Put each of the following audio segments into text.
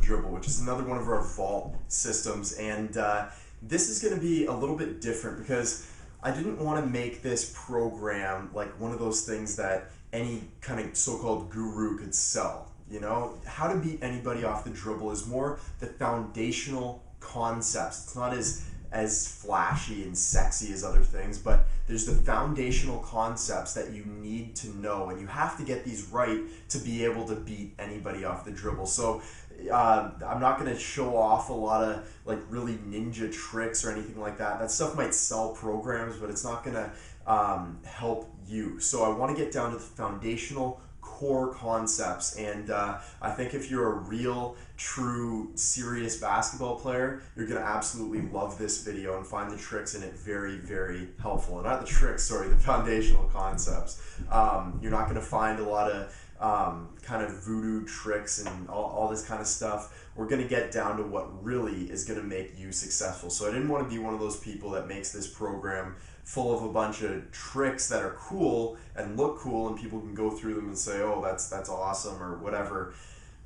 dribble, which is another one of our vault systems. And this is going to be a little bit different because I didn't want to make this program like one of those things that any kind of so-called guru could sell. You know, how to beat anybody off the dribble is more the foundational concepts. It's not as flashy and sexy as other things, but there's the foundational concepts that you need to know, and you have to get these right to be able to beat anybody off the dribble. So I'm not going to show off a lot of like really ninja tricks or anything like that. That stuff might sell programs, but it's not going to help you. So I want to get down to the foundational core concepts, and I think if you're a real, true, serious basketball player, you're going to absolutely love this video and find the tricks in it very, very helpful. And not the tricks, sorry, the foundational concepts. You're not going to find a lot of kind of voodoo tricks and all this kind of stuff. We're going to get down to what really is going to make you successful. So I didn't want to be one of those people that makes this program full of a bunch of tricks that are cool and look cool and people can go through them and say, oh, that's awesome or whatever,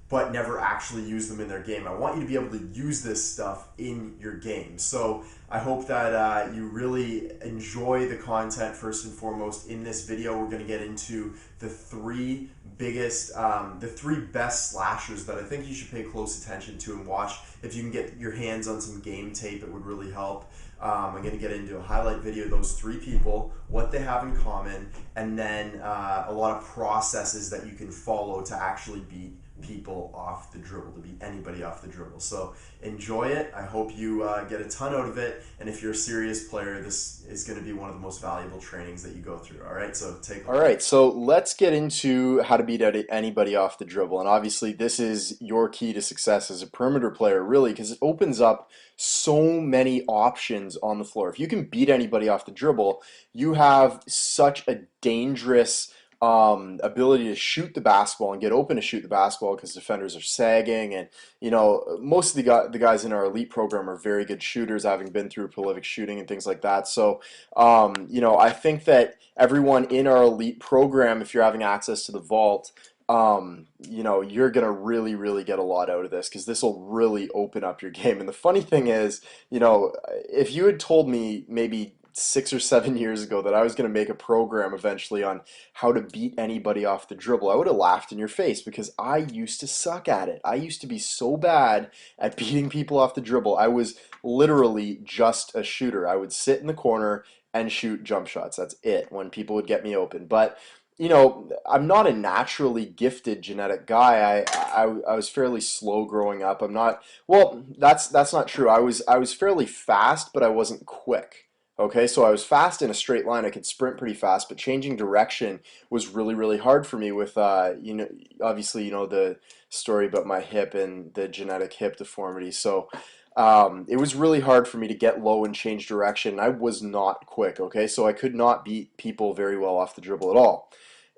but never actually use them in their game. I want you to be able to use this stuff in your game. So I hope that you really enjoy the content first and foremost. In this video, we're going to get into the three best slashers that I think you should pay close attention to and watch. If you can get your hands on some game tape, it would really help. I'm going to get into a highlight video of those three people, what they have in common, and then a lot of processes that you can follow to actually beat people off the dribble, to beat anybody off the dribble. So enjoy it. I hope you get a ton out of it. And if you're a serious player, this is going to be one of the most valuable trainings that you go through. All right, so take a look. All right, so let's get into how to beat anybody off the dribble. And obviously, this is your key to success as a perimeter player, really, because it opens up so many options on the floor. If you can beat anybody off the dribble, you have such a dangerous ability to shoot the basketball and get open to shoot the basketball because defenders are sagging, and you know most of the guys in our elite program are very good shooters, having been through prolific shooting and things like that. So you know, I think that everyone in our elite program, if you're having access to the vault, you know, you're gonna really get a lot out of this because this will really open up your game. And the funny thing is, you know, if you had told me maybe 6 or 7 years ago that I was going to make a program eventually on how to beat anybody off the dribble, I would have laughed in your face because I used to suck at it. I used to be so bad at beating people off the dribble. I was literally just a shooter. I would sit in the corner and shoot jump shots. That's it, when people would get me open. But you know, I'm not a naturally gifted genetic guy. I was fairly slow growing up. I'm not, well, that's not true. I was fairly fast, but I wasn't quick. Okay, so I was fast in a straight line. I could sprint pretty fast, but changing direction was really hard for me with, you know, obviously, you know, the story about my hip and the genetic hip deformity. So it was really hard for me to get low and change direction. I was not quick, okay? So I could not beat people very well off the dribble at all.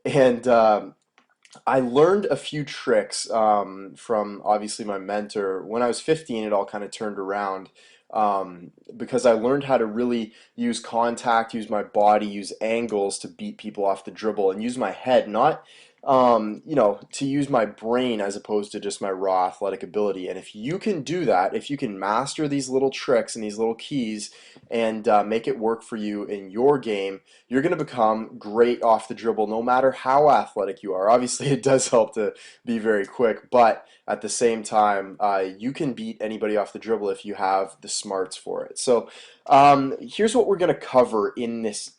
And I learned a few tricks from obviously my mentor. When I was 15, it all kind of turned around because I learned how to really use contact, use my body, use angles to beat people off the dribble, and use my head, not you know, to use my brain as opposed to just my raw athletic ability. And if you can do that, if you can master these little tricks and these little keys and make it work for you in your game, you're going to become great off the dribble no matter how athletic you are. Obviously, it does help to be very quick, but at the same time, you can beat anybody off the dribble if you have the smarts for it. So here's what we're going to cover in this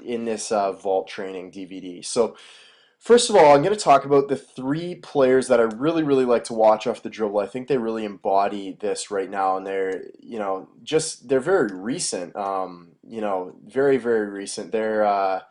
vault training DVD. So first of all, I'm going to talk about the three players that I really like to watch off the dribble. I think they really embody this right now, and they're, you know, they're very recent. You know, very recent. They're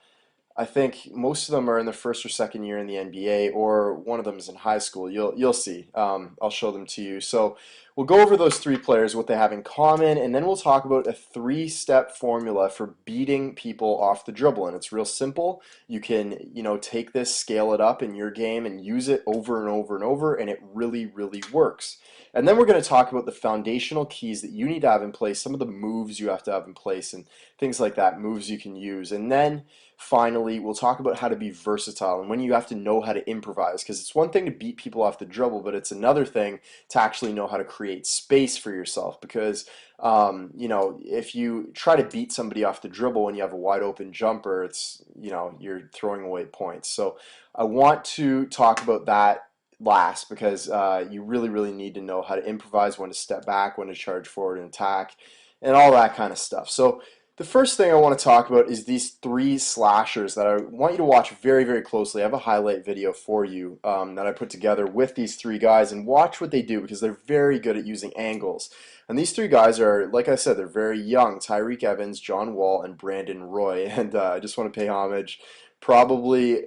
I think most of them are in the first or second year in the NBA, or one of them is in high school. You'll see. I'll show them to you. So we'll go over those three players, what they have in common, and then we'll talk about a three-step formula for beating people off the dribble. And it's real simple. You can, you know, take this, scale it up in your game, and use it over and over, and it really works. And then we're going to talk about the foundational keys that you need to have in place, some of the moves you have to have in place, and things like that, moves you can use. And then finally, we'll talk about how to be versatile and when you have to know how to improvise, because it's one thing to beat people off the dribble, but it's another thing to actually know how to create create space for yourself because you know, if you try to beat somebody off the dribble and you have a wide open jumper, it's, you know, you're throwing away points. So I want to talk about that last because you really, really need to know how to improvise, when to step back, when to charge forward and attack, and all that kind of stuff. So the first thing I want to talk about is these three slashers that I want you to watch very, very closely. I have a highlight video for you that I put together with these three guys, and watch what they do because they're very good at using angles. And these three guys are, like I said, they're very young. Tyreek Evans, John Wall, and Brandon Roy. And I just want to pay homage. Probably,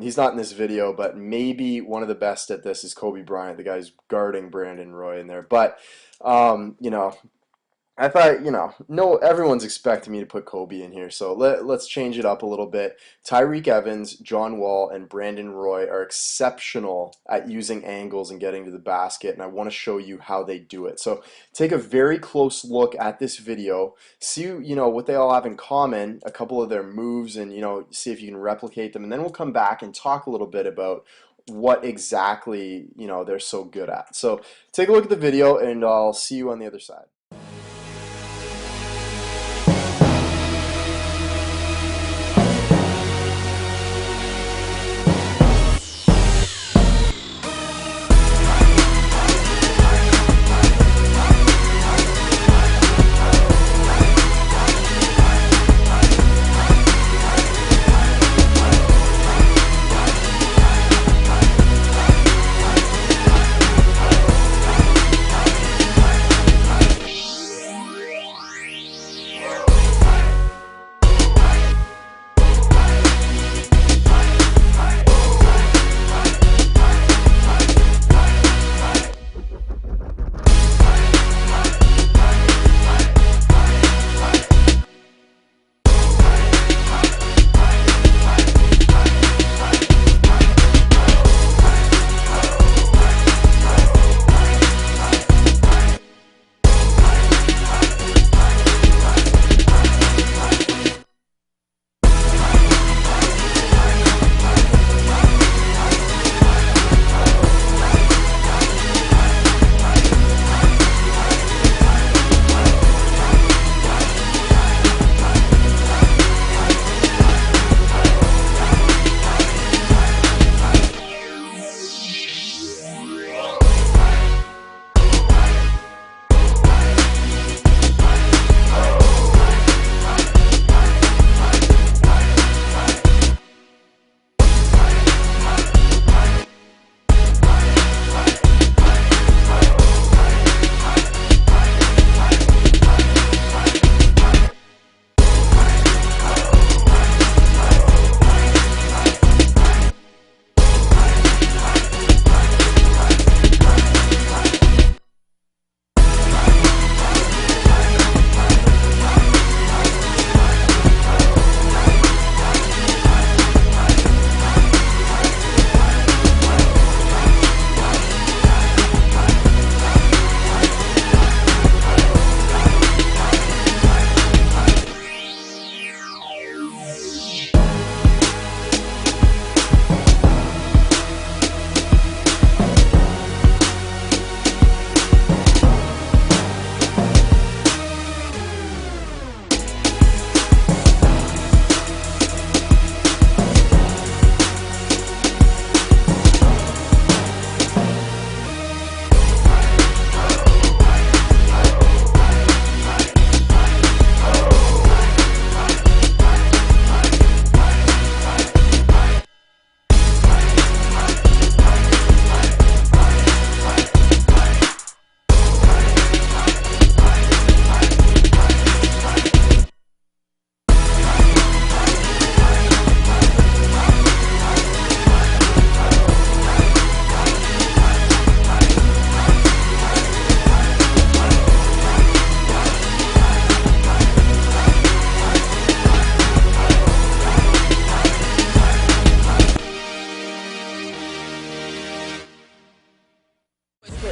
he's not in this video, but maybe one of the best at this is Kobe Bryant, the guy who's guarding Brandon Roy in there. But, you know, I thought, you know, no, everyone's expecting me to put Kobe in here, so let's change it up a little bit. Tyreek Evans, John Wall, and Brandon Roy are exceptional at using angles and getting to the basket, and I want to show you how they do it. So take a very close look at this video, see, you know, what they all have in common, a couple of their moves, and, you know, see if you can replicate them, and then we'll come back and talk a little bit about what exactly, you know, they're so good at. So take a look at the video, and I'll see you on the other side.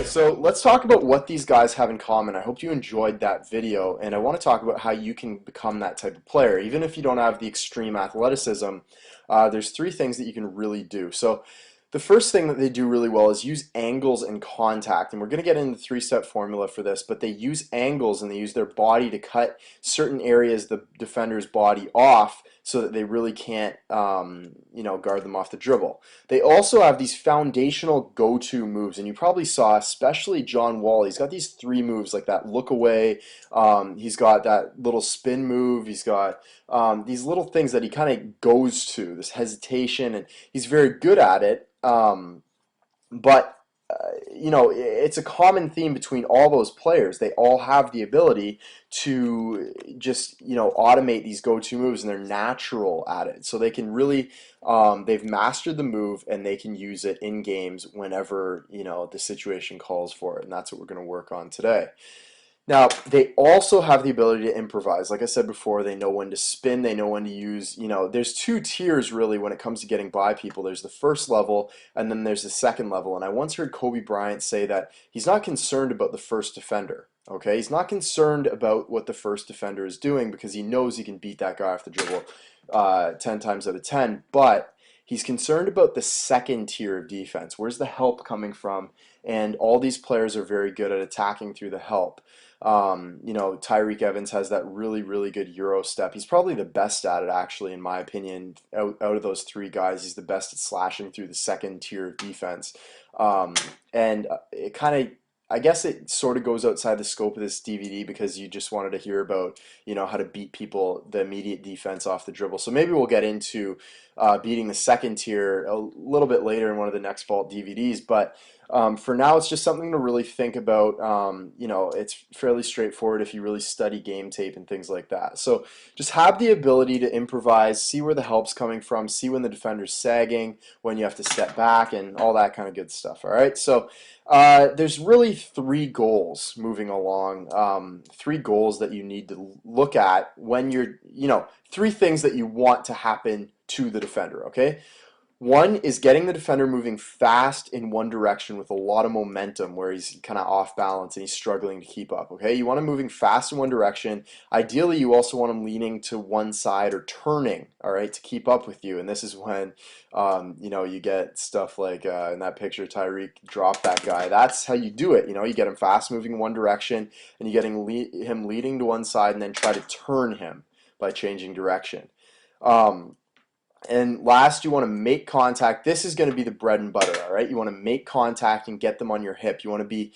So let's talk about what these guys have in common. I hope you enjoyed that video, and I want to talk about how you can become that type of player. Even if you don't have the extreme athleticism, there's three things that you can really do. So The first thing that they do really well is use angles and contact. And we're going to get into the three-step formula for this, but they use angles and they use their body to cut certain areas of the defender's body off so that they really can't, guard them off the dribble. They also have these foundational go-to moves, and you probably saw, especially John Wall, he's got these three moves like that look away. He's got that little spin move. He's got these little things that he kind of goes to, this hesitation, and he's very good at it. But it's a common theme between all those players. They all have the ability to just, automate these go-to moves, and they're natural at it. So they can really, they've mastered the move, and they can use it in games whenever, the situation calls for it. And that's what we're going to work on today. Now, they also have the ability to improvise. Like I said before, they know when to spin, they know when to use, there's two tiers really when it comes to getting by people. There's the first level, and then there's the second level. And I once heard Kobe Bryant say that he's not concerned about the first defender. Okay, he's not concerned about what the first defender is doing because he knows he can beat that guy off the dribble 10 times out of 10. But he's concerned about the second tier of defense. Where's the help coming from? And all these players are very good at attacking through the help. Tyreek Evans has that really, really good Euro step. He's probably the best at it, actually, in my opinion. Out of those three guys, he's the best at slashing through the second tier of defense. And it kind of, I guess it sort of goes outside the scope of this DVD because you just wanted to hear about, how to beat people, the immediate defense off the dribble. So maybe we'll get into beating the second tier a little bit later in one of the next Vault DVDs. But for now, it's just something to really think about. It's fairly straightforward if you really study game tape and things like that. So just have the ability to improvise, see where the help's coming from, see when the defender's sagging, when you have to step back, and all that kind of good stuff. All right, so there's really three goals moving along, three goals that you need to look at when you're, three things that you want to happen to the defender, okay? One is getting the defender moving fast in one direction with a lot of momentum where he's kind of off balance and he's struggling to keep up, okay? You want him moving fast in one direction. Ideally, you also want him leaning to one side or turning, all right, to keep up with you. And this is when, you get stuff like in that picture, Tyreek dropped that guy. That's how you do it, you get him fast moving in one direction and you get him leading to one side and then try to turn him by changing direction. And last, you want to make contact. This is going to be the bread and butter, all right? You want to make contact and get them on your hip. You want to be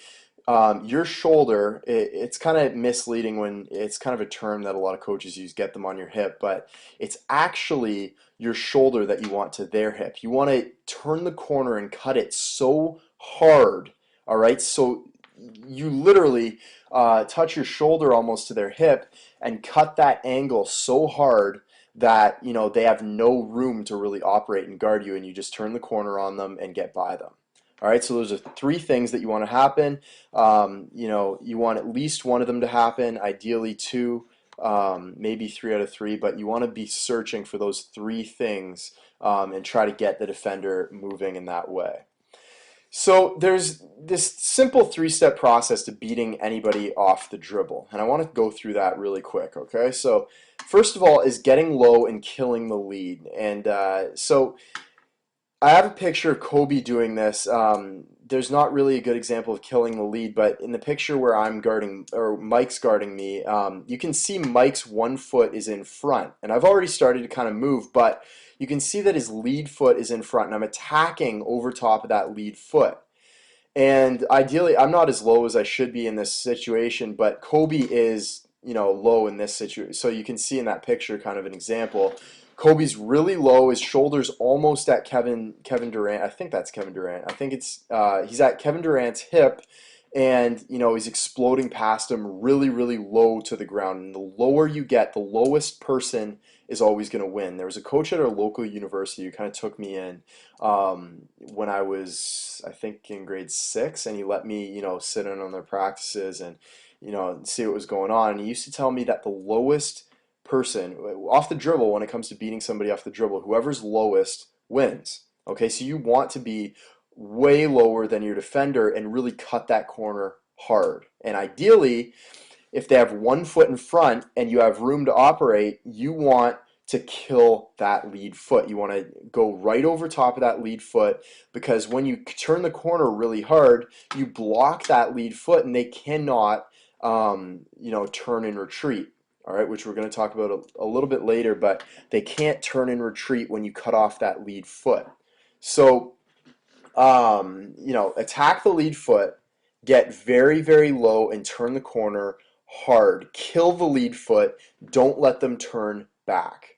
your shoulder. It's kind of misleading when it's kind of a term that a lot of coaches use, get them on your hip, but it's actually your shoulder that you want to their hip. You want to turn the corner and cut it so hard, all right? So you literally touch your shoulder almost to their hip and cut that angle so hard that they have no room to really operate and guard you, and you just turn the corner on them and get by them. All right, so those are three things that you want to happen. You want at least one of them to happen, ideally two, maybe 3 out of 3, but you want to be searching for those three things and try to get the defender moving in that way. So there's this simple three-step process to beating anybody off the dribble, and I want to go through that really quick, okay? So first of all is getting low and killing the lead, and so I have a picture of Kobe doing this. There's not really a good example of killing the lead, but in the picture where I'm guarding, or Mike's guarding me, you can see Mike's one foot is in front, and I've already started to kind of move, but you can see that his lead foot is in front, and I'm attacking over top of that lead foot. And ideally, I'm not as low as I should be in this situation, but Kobe is, low in this situation. So you can see in that picture kind of an example. Kobe's really low, his shoulder's almost at Kevin Durant. I think that's Kevin Durant. I think it's he's at Kevin Durant's hip, and he's exploding past him really, really low to the ground. And the lower you get, the lowest person is always going to win. There was a coach at our local university who kind of took me in when I was, I think, in grade 6, and he let me, sit in on their practices and, see what was going on. And he used to tell me that the lowest person off the dribble, when it comes to beating somebody off the dribble, whoever's lowest wins. Okay, so you want to be way lower than your defender and really cut that corner hard. And ideally, if they have one foot in front and you have room to operate, you want to kill that lead foot. You want to go right over top of that lead foot, because when you turn the corner really hard, you block that lead foot and they cannot, turn and retreat. All right, which we're going to talk about a little bit later, but they can't turn and retreat when you cut off that lead foot. So, attack the lead foot, get very, very low and turn the corner hard. Kill the lead foot. Don't let them turn back.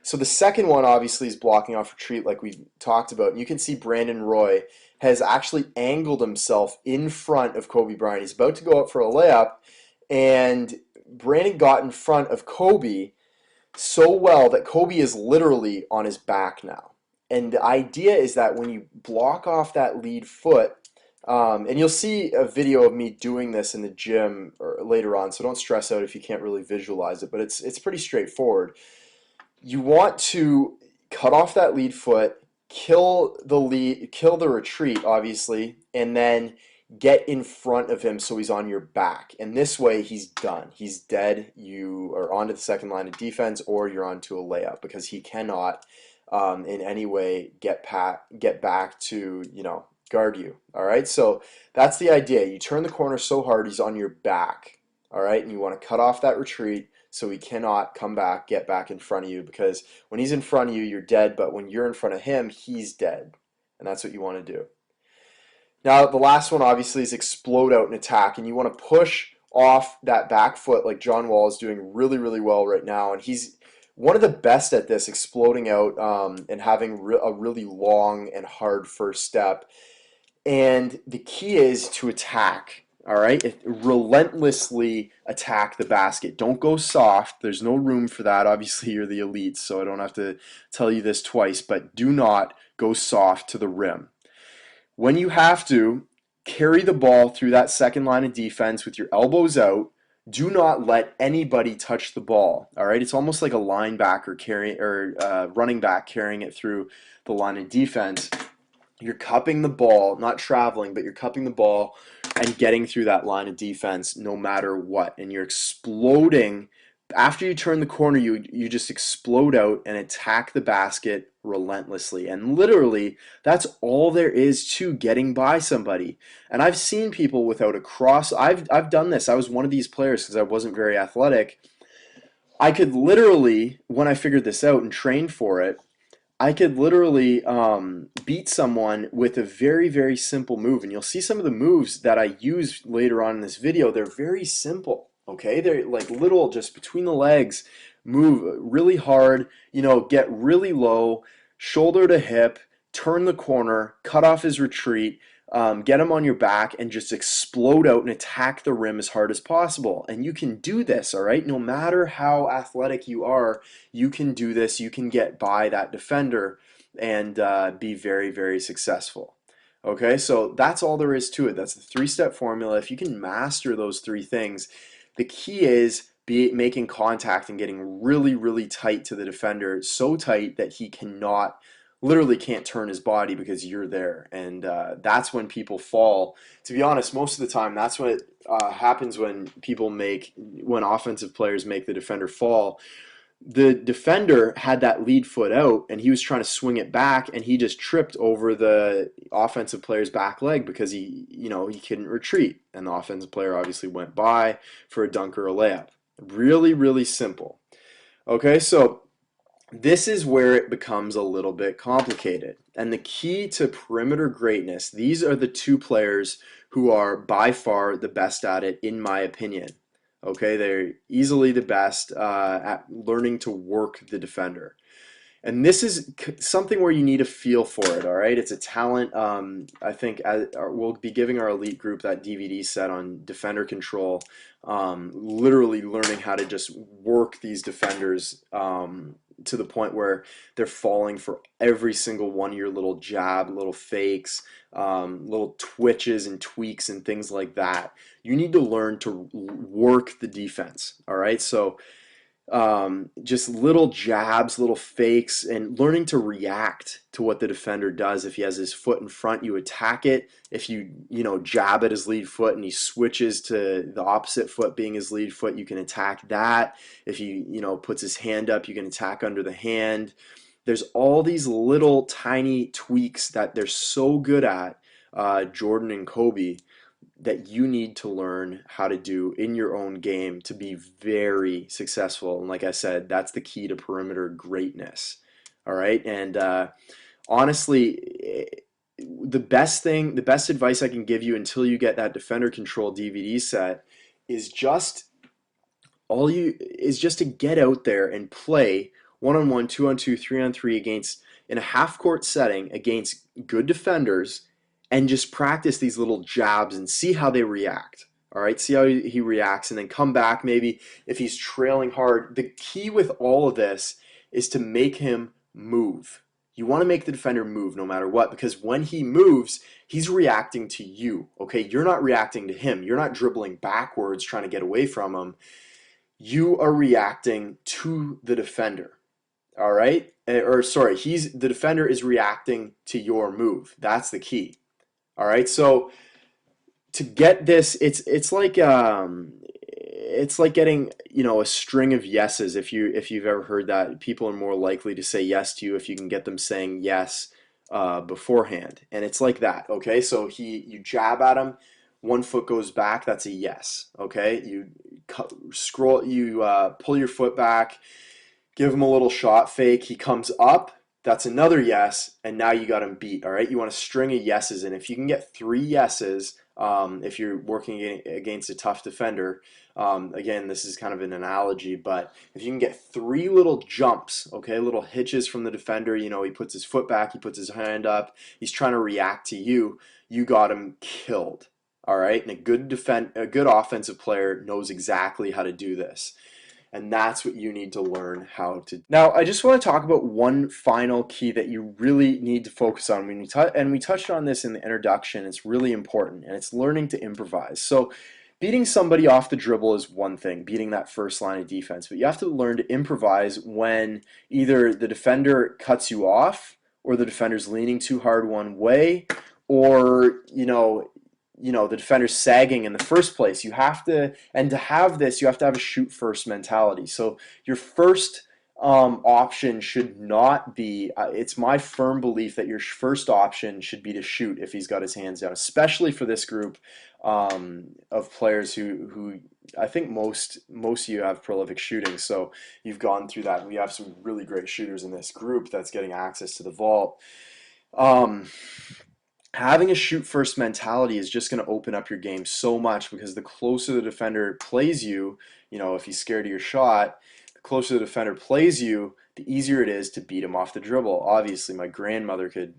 So the second one obviously is blocking off retreat, like we talked about. And you can see Brandon Roy has actually angled himself in front of Kobe Bryant. He's about to go up for a layup, and Brandon got in front of Kobe so well that Kobe is literally on his back now. And the idea is that when you block off that lead foot, and you'll see a video of me doing this in the gym or later on, so don't stress out if you can't really visualize it, but it's pretty straightforward. You want to cut off that lead foot, kill the retreat, obviously, and then get in front of him so he's on your back. And this way he's done. He's dead. You are onto the second line of defense, or you're onto a layup, because he cannot in any way get back to, guard you. All right, so that's the idea. You turn the corner so hard he's on your back. All right, and you want to cut off that retreat so he cannot come back, get back in front of you, because when he's in front of you, you're dead, but when you're in front of him, he's dead. And that's what you want to do. Now, the last one obviously is explode out and attack, and you want to push off that back foot like John Wall is doing really, really well right now, and he's one of the best at this, exploding out and having a really long and hard first step. And the key is to attack. All right, relentlessly attack the basket. Don't go soft. There's no room for that. Obviously, you're the elite, so I don't have to tell you this twice, but do not go soft to the rim. When you have to, carry the ball through that second line of defense with your elbows out. Do not let anybody touch the ball. All right, it's almost like a linebacker carrying, or running back carrying it through the line of defense. You're cupping the ball, not traveling, but you're cupping the ball and getting through that line of defense no matter what. And you're exploding. After you turn the corner, you just explode out and attack the basket relentlessly. And literally, that's all there is to getting by somebody. And I've seen people without a cross. I've done this. I was one of these players because I wasn't very athletic. I could literally, when I figured this out and trained for it, I could literally beat someone with a very, very simple move. And you'll see some of the moves that I use later on in this video. They're very simple, okay? They're like little, just between the legs, move really hard, get really low, shoulder to hip, turn the corner, cut off his retreat, get him on your back, and just explode out and attack the rim as hard as possible. And you can do this, all right? No matter how athletic you are, you can do this. You can get by that defender and be very, very successful. Okay, so that's all there is to it. That's the three-step formula. If you can master those three things, the key is making contact and getting really, really tight to the defender, so tight that he literally can't turn his body because you're there. And that's when people fall. To be honest, most of the time, that's what happens when when offensive players make the defender fall. The defender had that lead foot out, and he was trying to swing it back, and he just tripped over the offensive player's back leg because he couldn't retreat. And the offensive player obviously went by for a dunk or a layup. Really, really simple. Okay, so this is where it becomes a little bit complicated. And the key to perimeter greatness, these are the two players who are by far the best at it, in my opinion. Okay, they're easily the best at learning to work the defender. And this is something where you need a feel for it, all right? It's a talent. I think we'll be giving our elite group that DVD set on defender control, literally learning how to just work these defenders to the point where they're falling for every single one of your little jab, little fakes, little twitches and tweaks and things like that. You need to learn to work the defense, all right? So just little jabs, little fakes, and learning to react to what the defender does. If he has his foot in front, you attack it. If you jab at his lead foot and he switches to the opposite foot being his lead foot, you can attack that. If he puts his hand up, you can attack under the hand. There's all these little tiny tweaks that they're so good at, Jordan and Kobe, that you need to learn how to do in your own game to be very successful. And like I said, that's the key to perimeter greatness. All right. And honestly, the best advice I can give you until you get that Defender Control DVD set is just to get out there and play 1-on-1, 2-on-2, 3-on-3 against in a half court setting against good defenders and just practice these little jabs and see how they react. All right, see how he reacts and then come back maybe if he's trailing hard. The key with all of this is to make him move. You want to make the defender move no matter what, because when he moves, he's reacting to you. Okay, you're not reacting to him. You're not dribbling backwards trying to get away from him. You are reacting to the defender. All right? Or sorry, the defender is reacting to your move. That's the key. All right? So to get this, it's like getting, a string of yeses. If you've ever heard that, people are more likely to say yes to you if you can get them saying yes beforehand. And it's like that, okay? So you jab at him, one foot goes back, that's a yes, okay? You pull your foot back, give him a little shot fake, he comes up, that's another yes, and now you got him beat, all right? You want a string of yeses, and if you can get 3 yeses, if you're working against a tough defender, again, this is kind of an analogy, but if you can get 3 little jumps, okay, little hitches from the defender, he puts his foot back, he puts his hand up, he's trying to react to you, you got him killed, all right? And a good offensive player knows exactly how to do this. And that's what you need to learn how to. Now, I just want to talk about one final key that you really need to focus on. And we touched on this in the introduction. It's really important, and it's learning to improvise. So beating somebody off the dribble is one thing, beating that first line of defense. But you have to learn to improvise when either the defender cuts you off or the defender's leaning too hard one way, or the defender's sagging in the first place. And to have this, you have to have a shoot first mentality. So your first option should not be, it's my firm belief that your first option should be to shoot if he's got his hands down, especially for this group of players who I think most of you have prolific shooting. So you've gone through that. We have some really great shooters in this group that's getting access to the vault. Having a shoot first mentality is just going to open up your game so much, because the closer the defender plays you, if he's scared of your shot, the closer the defender plays you, the easier it is to beat him off the dribble. Obviously, my grandmother could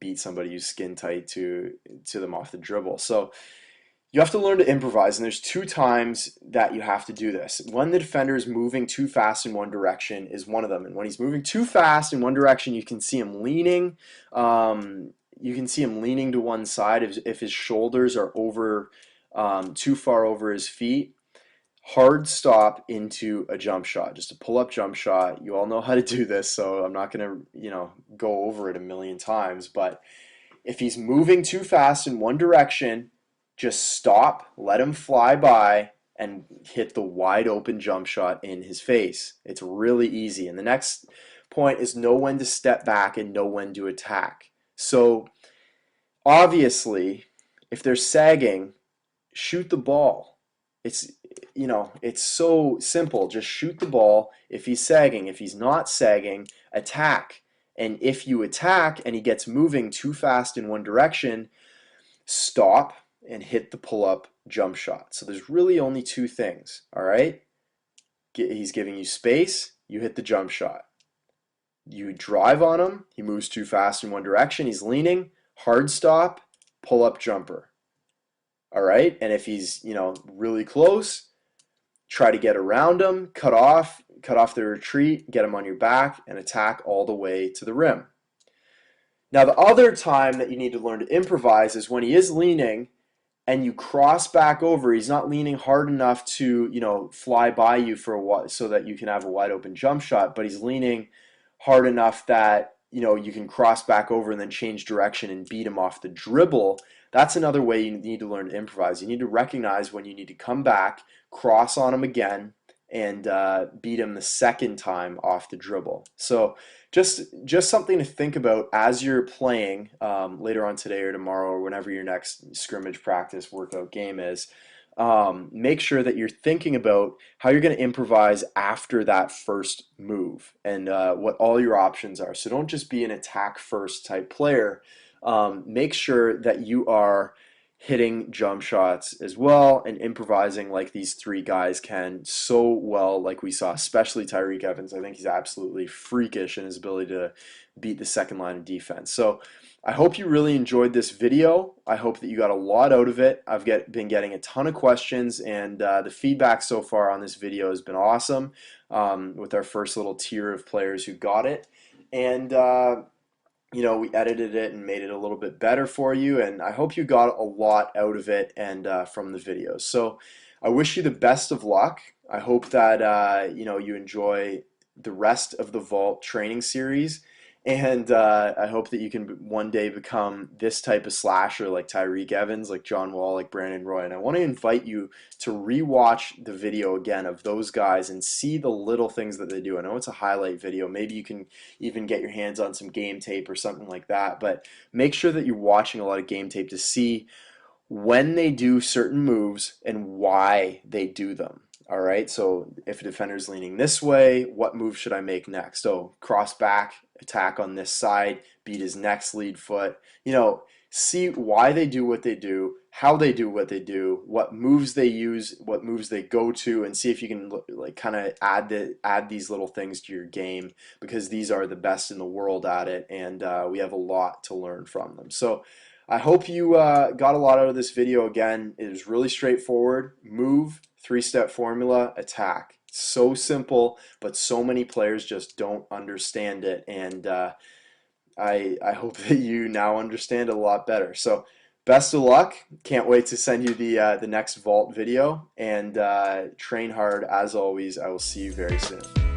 beat somebody who's skin tight to them off the dribble. So you have to learn to improvise, and there's 2 times that you have to do this. When the defender is moving too fast in one direction is one of them, and when he's moving too fast in one direction, you can see him leaning. You can see him leaning to one side if his shoulders are too far over his feet. Hard stop into a jump shot, just a pull-up jump shot. You all know how to do this, so I'm not going to go over it a million times. But if he's moving too fast in one direction, just stop, let him fly by, and hit the wide open jump shot in his face. It's really easy. And the next point is know when to step back and know when to attack. So obviously, if they're sagging, shoot the ball. It's so simple. Just shoot the ball. If he's sagging, if he's not sagging, attack. And if you attack and he gets moving too fast in one direction, stop and hit the pull-up jump shot. So there's really only 2 things, all right? He's giving you space, you hit the jump shot. You drive on him, he moves too fast in one direction, he's leaning, hard stop, pull-up jumper. All right? And if he's, really close, try to get around him, cut off the retreat, get him on your back, and attack all the way to the rim. Now, the other time that you need to learn to improvise is when he is leaning and you cross back over, he's not leaning hard enough to, fly by you for so that you can have a wide open jump shot, but he's leaning hard enough that, you can cross back over and then change direction and beat him off the dribble. That's another way you need to learn to improvise. You need to recognize when you need to come back, cross on him again, and beat him the second time off the dribble. So just something to think about as you're playing later on today or tomorrow or whenever your next scrimmage practice workout game is. Make sure that you're thinking about how you're going to improvise after that first move and what all your options are. So don't just be an attack first type player. Make sure that you are hitting jump shots as well and improvising like these three guys can so well, like we saw, especially Tyreek Evans. I think he's absolutely freakish in his ability to beat the second line of defense. So I hope you really enjoyed this video. I hope that you got a lot out of it. I've been getting a ton of questions, and the feedback so far on this video has been awesome with our first little tier of players who got it. And we edited it and made it a little bit better for you, and I hope you got a lot out of it and from the videos. So I wish you the best of luck. I hope that you enjoy the rest of the Vault training series, and I hope that you can one day become this type of slasher like Tyreek Evans, like John Wall, like Brandon Roy. And I want to invite you to rewatch the video again of those guys and see the little things that they do. I know it's a highlight video. Maybe you can even get your hands on some game tape or something like that. But make sure that you're watching a lot of game tape to see when they do certain moves and why they do them. All right, so if a defender's leaning this way, what move should I make next? So cross back, attack on this side, beat his next lead foot. See why they do what they do, how they do what they do, what moves they use, what moves they go to, and see if you can like kind of add these little things to your game, because these are the best in the world at it, and we have a lot to learn from them. So I hope you got a lot out of this video. Again, it is really straightforward. Move, three-step formula, attack. So simple, but so many players just don't understand it, and I hope that you now understand it a lot better. So best of luck. Can't wait to send you the next Vault video, and train hard as always. I will see you very soon.